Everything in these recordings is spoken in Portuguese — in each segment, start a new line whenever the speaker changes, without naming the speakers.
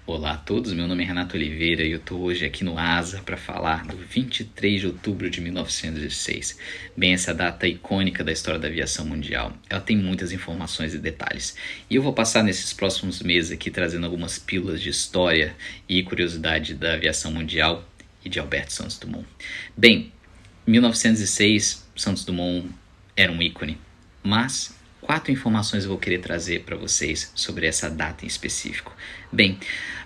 Olá a todos, meu nome é Renato Oliveira e eu estou hoje aqui no ASA para falar do 23 de outubro de 1906. Bem, essa data icônica da história da aviação mundial. Ela tem muitas informações e detalhes. E eu vou passar nesses próximos meses aqui trazendo algumas pílulas de história e curiosidade da aviação mundial e de Alberto Santos Dumont. Bem, 1906, Santos Dumont era um ícone, mas 4 informações eu vou querer trazer para vocês sobre essa data em específico. Bem,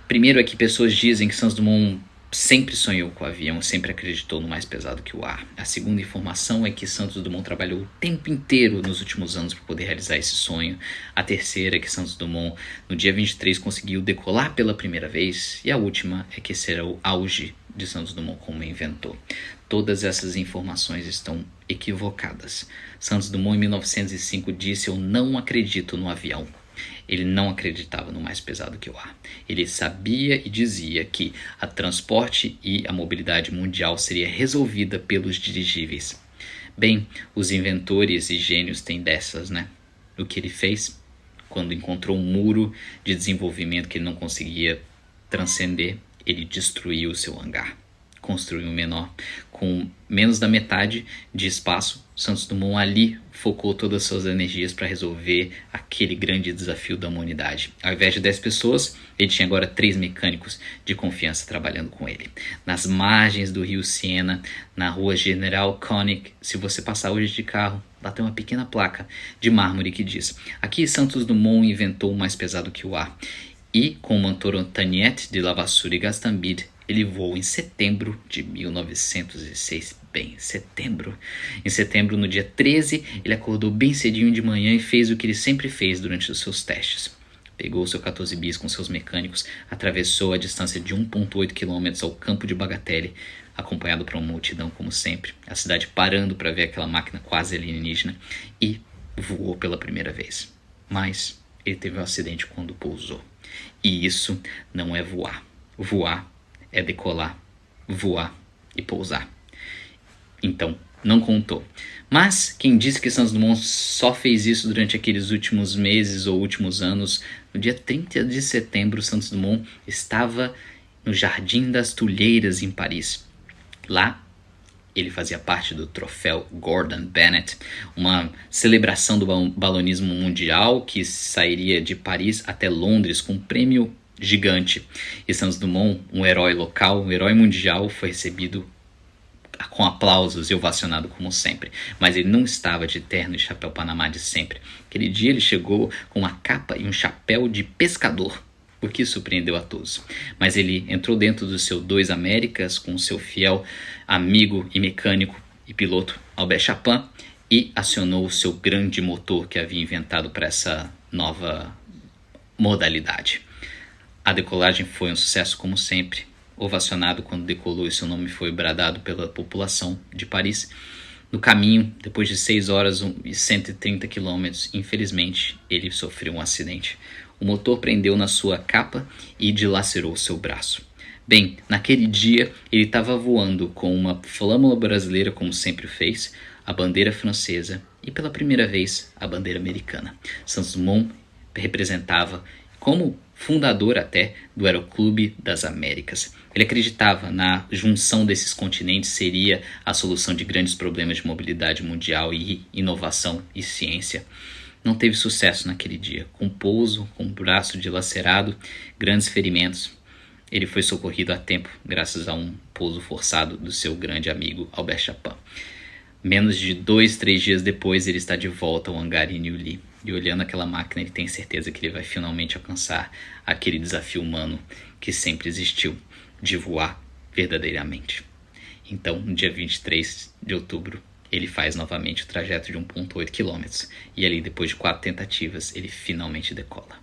primeiro é que pessoas dizem que Santos Dumont sempre sonhou com o avião, sempre acreditou no mais pesado que o ar. A segunda informação é que Santos Dumont trabalhou o tempo inteiro nos últimos anos para poder realizar esse sonho. A terceira é que Santos Dumont, no dia 23, conseguiu decolar pela primeira vez. E a última é que esse era o auge de Santos Dumont como inventor. Todas essas informações estão equivocadas. Santos Dumont, em 1905, disse: "Eu não acredito no avião." Ele não acreditava no mais pesado que o ar. Ele sabia e dizia que a transporte e a mobilidade mundial seria resolvida pelos dirigíveis. Bem, os inventores e gênios têm dessas, né? O que ele fez? Quando encontrou um muro de desenvolvimento que ele não conseguia transcender, ele destruiu o seu hangar. Construiu um menor. Com menos da metade de espaço, Santos Dumont ali focou todas as suas energias para resolver aquele grande desafio da humanidade. Ao invés de 10 pessoas, ele tinha agora 3 mecânicos de confiança trabalhando com ele. Nas margens do rio Siena, na rua General Koenig, se você passar hoje de carro, lá tem uma pequena placa de mármore que diz: "Aqui Santos Dumont inventou o mais pesado que o ar." E com o motor Antoniette de Levasseur e Gastambide, ele voou em setembro de 1906. Bem, setembro. Em setembro, no dia 13, ele acordou bem cedinho de manhã e fez o que ele sempre fez durante os seus testes. Pegou o seu 14 bis com seus mecânicos, atravessou a distância de 1,8 km ao campo de Bagatelle, acompanhado por uma multidão como sempre, a cidade parando para ver aquela máquina quase alienígena, e voou pela primeira vez. Mas ele teve um acidente quando pousou. E isso não é voar. Voar é decolar, voar e pousar. Então, não contou. Mas quem disse que Santos Dumont só fez isso durante aqueles últimos meses ou últimos anos? No dia 30 de setembro, Santos Dumont estava no Jardim das Tulheiras, em Paris. Lá, ele fazia parte do troféu Gordon Bennett, uma celebração do balonismo mundial que sairia de Paris até Londres com um prêmio gigante. E Santos Dumont, um herói local, um herói mundial, foi recebido com aplausos e ovacionado como sempre. Mas ele não estava de terno e chapéu panamá de sempre. Aquele dia ele chegou com uma capa e um chapéu de pescador, o que surpreendeu a todos. Mas ele entrou dentro do seu 2 Américas com seu fiel amigo e mecânico e piloto Albert Chapin e acionou o seu grande motor que havia inventado para essa nova modalidade. A decolagem foi um sucesso como sempre, ovacionado quando decolou e seu nome foi bradado pela população de Paris. No caminho, depois de 6 horas e 130 quilômetros, infelizmente, ele sofreu um acidente. O motor prendeu na sua capa e dilacerou seu braço. Bem, naquele dia, ele estava voando com uma flâmula brasileira, como sempre fez, a bandeira francesa e, pela primeira vez, a bandeira americana. Santos Dumont representava, como fundador até, do Aeroclube das Américas. Ele acreditava na junção desses continentes seria a solução de grandes problemas de mobilidade mundial e inovação e ciência. Não teve sucesso naquele dia. Com pouso, com o braço dilacerado, grandes ferimentos, ele foi socorrido a tempo graças a um pouso forçado do seu grande amigo Albert Chapin. Menos de 2, 3 dias depois, ele está de volta ao hangar em Neuilly. E olhando aquela máquina, ele tem certeza que ele vai finalmente alcançar aquele desafio humano que sempre existiu, de voar verdadeiramente. Então, no dia 23 de outubro, ele faz novamente o trajeto de 1,8 km. E ali, depois de 4 tentativas, ele finalmente decola.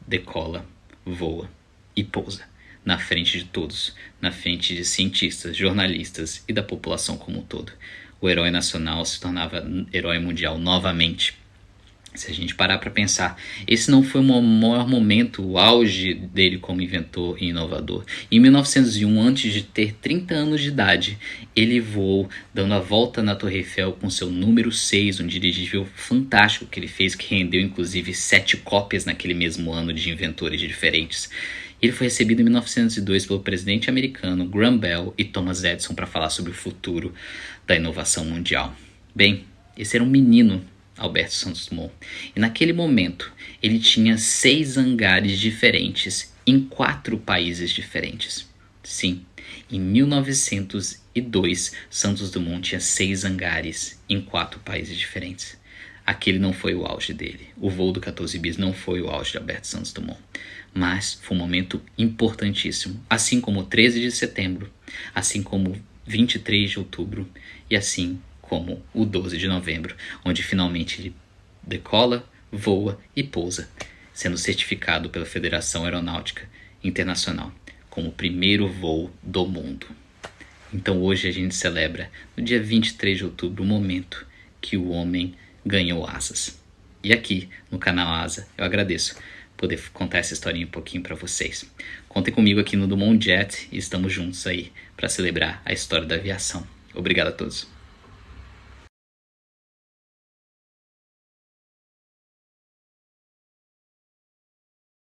Decola, voa e pousa. Na frente de todos, na frente de cientistas, jornalistas e da população como um todo. O herói nacional se tornava herói mundial novamente. Se a gente parar para pensar, esse não foi o maior momento, o auge dele como inventor e inovador. Em 1901, antes de ter 30 anos de idade, ele voou dando a volta na Torre Eiffel com seu número 6, um dirigível fantástico que ele fez, que rendeu inclusive 7 cópias naquele mesmo ano de inventores diferentes. Ele foi recebido em 1902 pelo presidente americano Graham Bell e Thomas Edison para falar sobre o futuro da inovação mundial. Bem, esse era um menino, Alberto Santos Dumont. E naquele momento, ele tinha 6 hangares diferentes em 4 países diferentes. Sim, em 1902, Santos Dumont tinha 6 hangares em 4 países diferentes. Aquele não foi o auge dele. O voo do 14 bis não foi o auge de Alberto Santos Dumont. Mas foi um momento importantíssimo. Assim como o 13 de setembro, assim como 23 de outubro e assim como o 12 de novembro, onde finalmente ele decola, voa e pousa, sendo certificado pela Federação Aeronáutica Internacional como o primeiro voo do mundo. Então hoje a gente celebra, no dia 23 de outubro, o momento que o homem ganhou asas. E aqui, no canal Asa, eu agradeço poder contar essa historinha um pouquinho para vocês. Contem comigo aqui no Dumont Jet e estamos juntos aí para celebrar a história da aviação. Obrigado a todos.